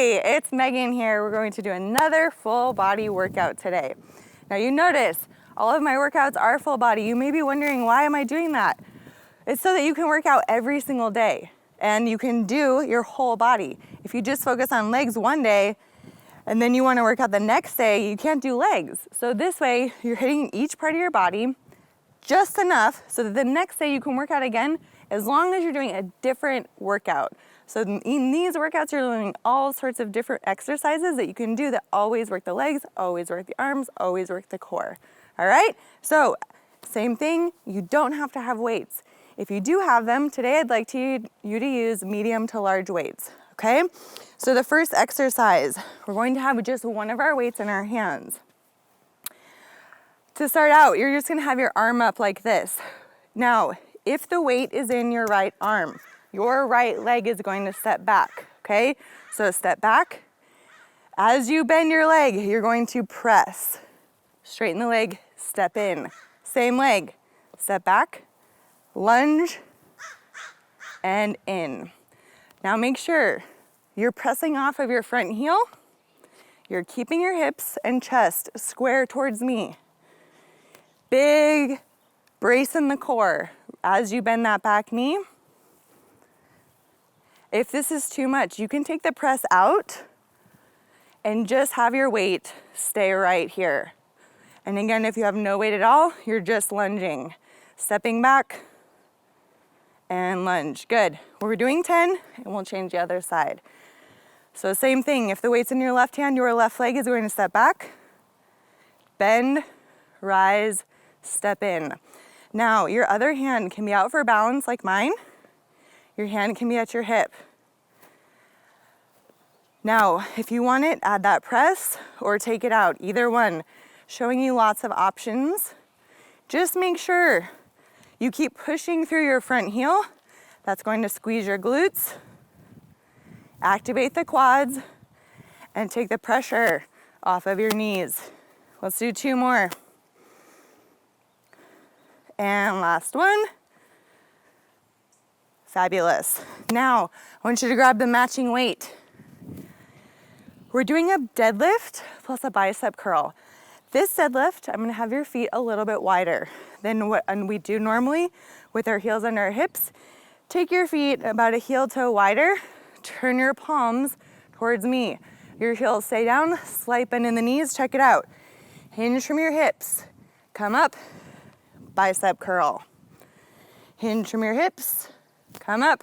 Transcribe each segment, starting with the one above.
Hey, it's Megan here. We're going to do another full body workout today. Now you notice all of my workouts are full body. You may be wondering, why am I doing that? It's so that you can work out every single day and you can do your whole body. If you just focus on legs one day and then you want to work out the next day, you can't do legs. So this way you're hitting each part of your body just enough so that the next day you can work out again as long as you're doing a different workout. So in these workouts, you're learning all sorts of different exercises that you can do that always work the legs, always work the arms, always work the core. All right? So same thing, you don't have to have weights. If you do have them, today I'd like you to use medium to large weights, okay? So the first exercise, we're going to have just one of our weights in our hands. To start out, you're just gonna have your arm up like this. Now, if the weight is in your right arm, your right leg is going to step back, okay? So step back. As you bend your leg, you're going to press. Straighten the leg, step in. Same leg, step back, lunge, and in. Now make sure you're pressing off of your front heel. You're keeping your hips and chest square towards me. Big brace in the core as you bend that back knee. If this is too much, you can take the press out and just have your weight stay right here. And again, if you have no weight at all, you're just lunging. Stepping back and lunge. Good. We're doing 10 and we'll change the other side. So same thing, if the weight's in your left hand, your left leg is going to step back, bend, rise, step in. Now, your other hand can be out for balance like mine. Your hand can be at your hip. Now, if you want it, add that press or take it out, either one. Showing you lots of options. Just make sure you keep pushing through your front heel. That's going to squeeze your glutes, activate the quads, and take the pressure off of your knees. Let's do 2 more. And last one. Fabulous. Now, I want you to grab the matching weight. We're doing a deadlift plus a bicep curl. This deadlift, I'm gonna have your feet a little bit wider than what we do normally with our heels under our hips. Take your feet about a heel toe wider, turn your palms towards me. Your heels stay down, slight bend in the knees, check it out. Hinge from your hips, come up, bicep curl. Hinge from your hips, come up,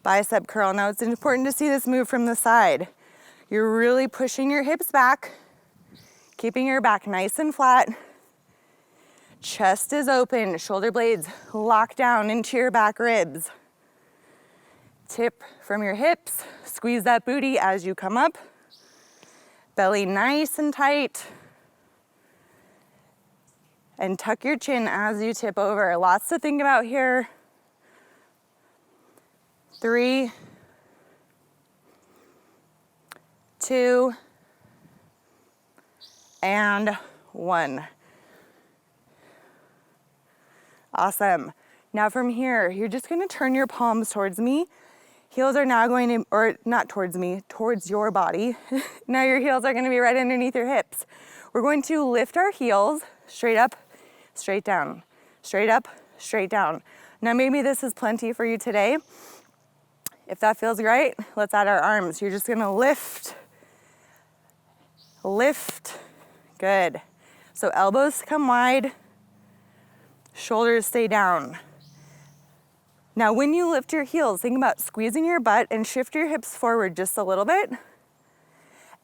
bicep curl. Now it's important to see this move from the side. You're really pushing your hips back, keeping your back nice and flat. Chest is open, shoulder blades lock down into your back ribs. Tip from your hips, squeeze that booty as you come up. Belly nice and tight. And tuck your chin as you tip over. Lots to think about here. 3, 2, and 1. Awesome. Now from here, you're just going to turn your palms towards me. Heels are now going to, or not towards me, towards your body. Now your heels are going to be right underneath your hips. We're going to lift our heels straight up, straight down, straight up, straight down. Now maybe this is plenty for you today. If that feels right, let's add our arms. You're just gonna lift, lift, good. So elbows come wide, shoulders stay down. Now when you lift your heels, think about squeezing your butt and shift your hips forward just a little bit.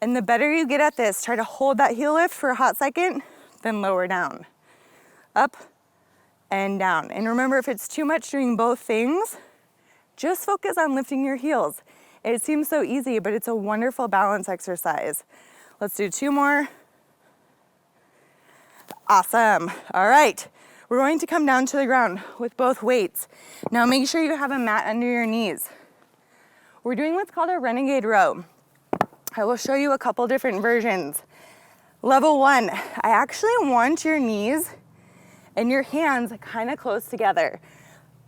And the better you get at this, try to hold that heel lift for a hot second, then lower down. Up and down. And remember, if it's too much doing both things, just focus on lifting your heels. It seems so easy, but it's a wonderful balance exercise. Let's do 2 more. Awesome. All right. We're going to come down to the ground with both weights. Now make sure you have a mat under your knees. We're doing what's called a renegade row. I will show you a couple different versions. Level 1, I actually want your knees and your hands kind of close together.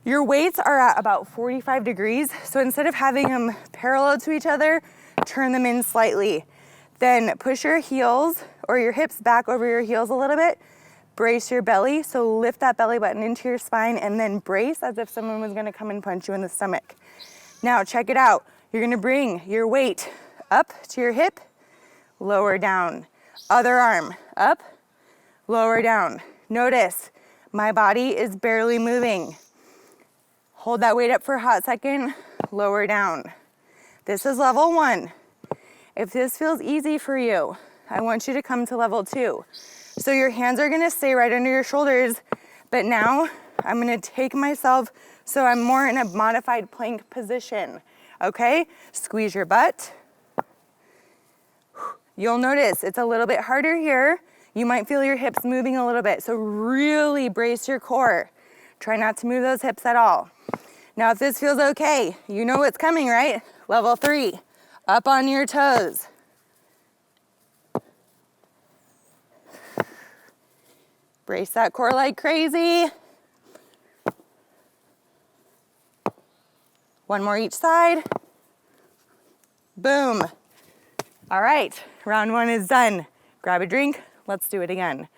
Your weights are at about 45 degrees, so instead of having them parallel to each other, turn them in slightly. Then push your heels or your hips back over your heels a little bit. Brace your belly, so lift that belly button into your spine and then brace as if someone was gonna come and punch you in the stomach. Now check it out. You're gonna bring your weight up to your hip, lower down. Other arm, up, lower down. Notice, my body is barely moving. Hold that weight up for a hot second, lower down. This is level 1. If this feels easy for you, I want you to come to level 2. So your hands are gonna stay right under your shoulders, but now I'm gonna take myself so I'm more in a modified plank position, okay? Squeeze your butt. You'll notice it's a little bit harder here. You might feel your hips moving a little bit, so really brace your core. Try not to move those hips at all. Now if this feels okay, you know what's coming, right? Level 3, up on your toes. Brace that core like crazy. One more each side. Boom. All right, round 1 is done. Grab a drink, let's do it again.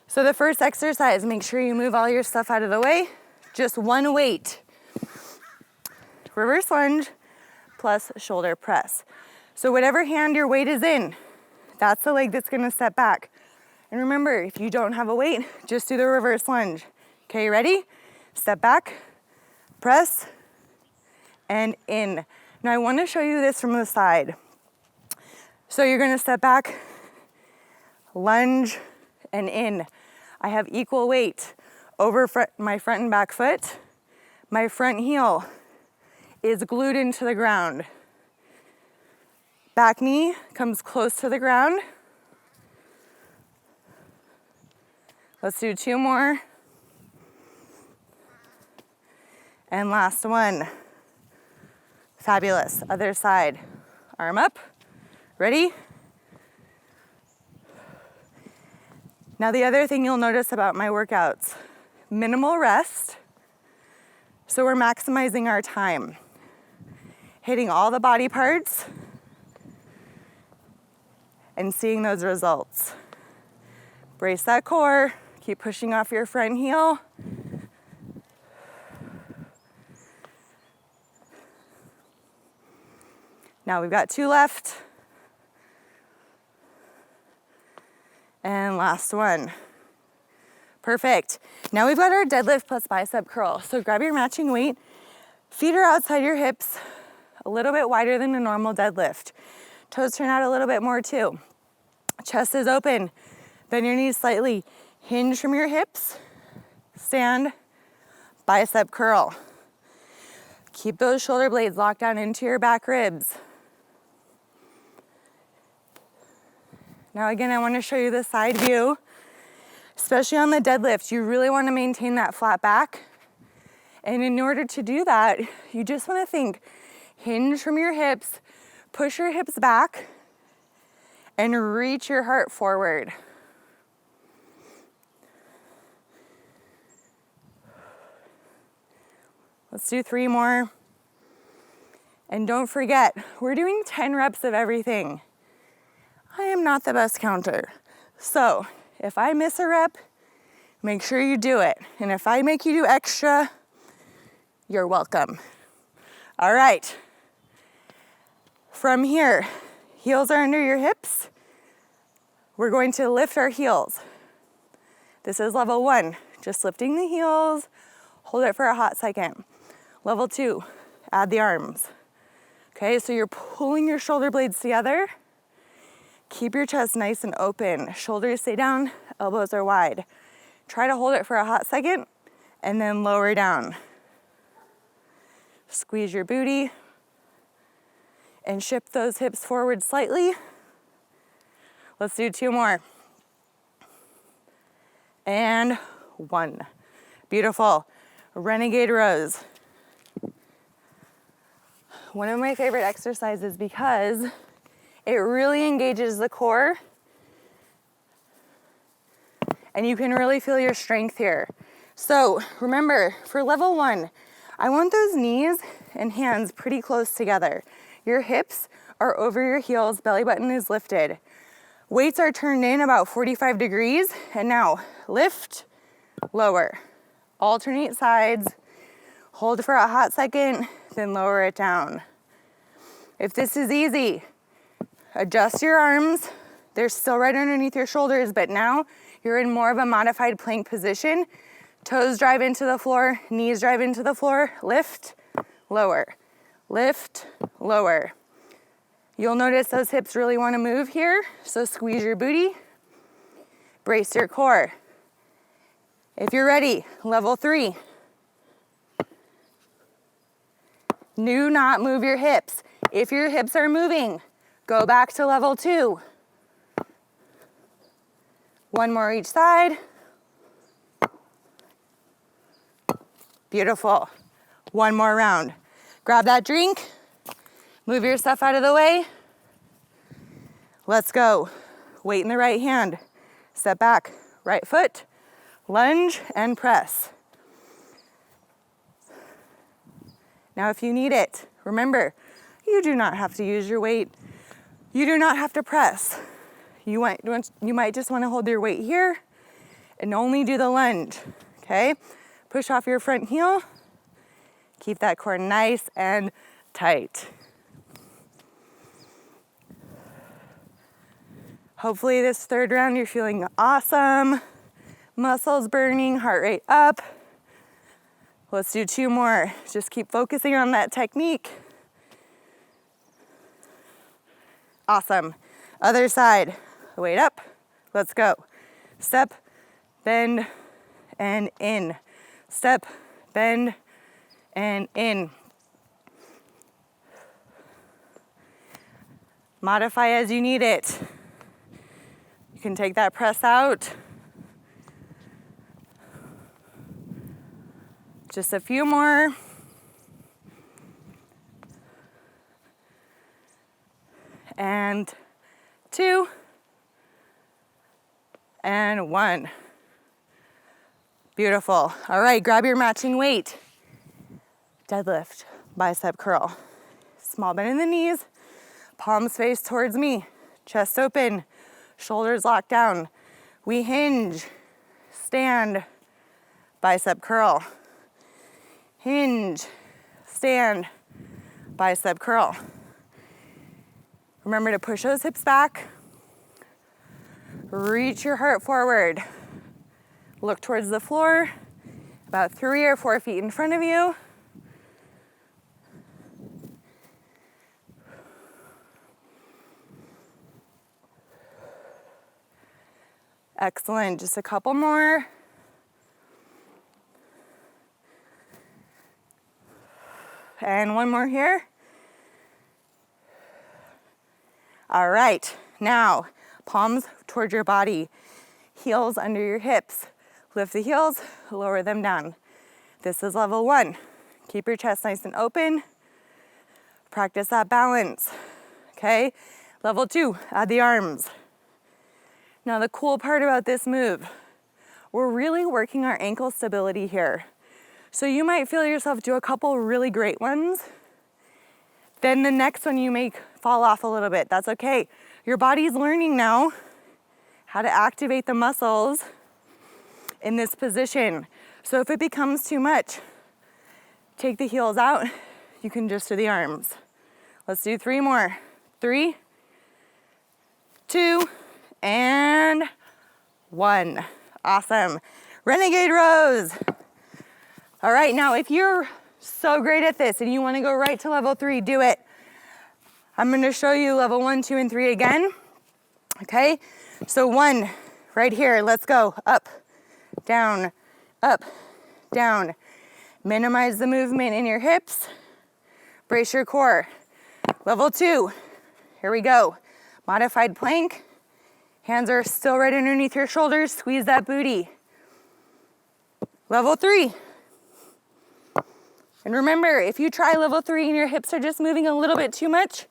So the first exercise, make sure you move all your stuff out of the way. Just one weight. Reverse lunge plus shoulder press. So whatever hand your weight is in, that's the leg that's gonna step back. And remember, if you don't have a weight, just do the reverse lunge. Okay, ready? Step back, press, and in. Now I wanna show you this from the side. So you're gonna step back, lunge, and in. I have equal weight over my front and back foot. My front heel is glued into the ground. Back knee comes close to the ground. Let's do 2 more. And last one. Fabulous. Other side. Arm up. Ready? Now the other thing you'll notice about my workouts, minimal rest. So we're maximizing our time. Hitting all the body parts and seeing those results. Brace that core. Keep pushing off your front heel. Now we've got 2 left. And last one. Perfect. Now we've got our deadlift plus bicep curl. So grab your matching weight. Feet are outside your hips, a little bit wider than a normal deadlift. Toes turn out a little bit more too. Chest is open. Bend your knees slightly. Hinge from your hips. Stand. Bicep curl. Keep those shoulder blades locked down into your back ribs. Now again, I want to show you the side view. Especially on the deadlift, you really want to maintain that flat back. And in order to do that, you just want to think, hinge from your hips, push your hips back, and reach your heart forward. Let's do 3 more. And don't forget, we're doing 10 reps of everything. I am not the best counter. So if I miss a rep, make sure you do it. And if I make you do extra, you're welcome. All right. From here, heels are under your hips. We're going to lift our heels. This is level 1, just lifting the heels. Hold it for a hot second. Level 2, add the arms. Okay, so you're pulling your shoulder blades together. Keep your chest nice and open. Shoulders stay down, elbows are wide. Try to hold it for a hot second and then lower down. Squeeze your booty and shift those hips forward slightly. Let's do 2 more. And 1. Beautiful. Renegade rows. One of my favorite exercises because it really engages the core and you can really feel your strength here. So remember, for level 1, I want those knees and hands pretty close together. Your hips are over your heels, belly button is lifted. Weights are turned in about 45 degrees, and now lift, lower. Alternate sides, hold for a hot second, then lower it down. If this is easy, adjust your arms. They're still right underneath your shoulders, but now you're in more of a modified plank position. Toes drive into the floor, knees drive into the floor, lift, lower, lift, lower. You'll notice those hips really want to move here, so squeeze your booty, brace your core. If you're ready, level 3. Do not move your hips. If your hips are moving, go back to level 2. One more each side. Beautiful. One more round. Grab that drink. Move your stuff out of the way. Let's go. Weight in the right hand. Step back. Right foot. Lunge and press. Now if you need it, remember, you do not have to use your weight. You do not have to press. You might just want to hold your weight here and only do the lunge, okay? Push off your front heel. Keep that core nice and tight. Hopefully this third round you're feeling awesome. Muscles burning, heart rate up. Let's do 2 more. Just keep focusing on that technique. Awesome. Other side. Weight up. Let's go. Step, bend, and in. Step, bend, and in. Modify as you need it. You can take that press out. Just a few more. And 2. And 1. Beautiful. All right, grab your matching weight. Deadlift, bicep curl. Small bend in the knees, palms face towards me, chest open, shoulders locked down. We hinge, stand, bicep curl. Hinge, stand, bicep curl. Remember to push those hips back. Reach your heart forward. Look towards the floor, about 3 or 4 feet in front of you. Excellent, just a couple more. And one more here. All right, now palms towards your body, heels under your hips. Lift the heels, lower them down. This is level 1. Keep your chest nice and open. Practice that balance, okay? Level 2, add the arms. Now the cool part about this move, we're really working our ankle stability here. So you might feel yourself do a couple really great ones. Then the next one you may fall off a little bit. That's okay. Your body's learning now how to activate the muscles in this position. So if it becomes too much, take the heels out. You can just do the arms. Let's do 3 more. 3, 2, and 1. Awesome. Renegade rows. All right, now if you're so great at this and you want to go right to level 3, do it. I'm going to show you level 1, 2, and 3 again. Okay, so 1 right here. Let's go up, down, up, down. Minimize the movement in your hips. Brace your core. Level 2, here we go. Modified plank. Hands are still right underneath your shoulders. Squeeze that booty. Level 3. And remember, if you try level 3 and your hips are just moving a little bit too much,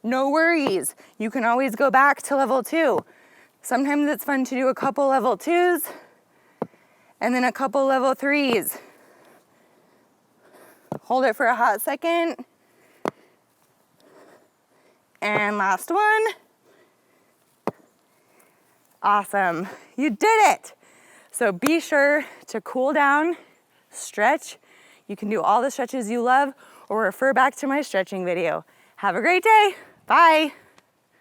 no worries. You can always go back to level 2. Sometimes it's fun to do a couple level 2s and then a couple level 3s. Hold it for a hot second. And last one. Awesome, you did it. So be sure to cool down, stretch. You can do all the stretches you love or refer back to my stretching video. Have a great day, bye.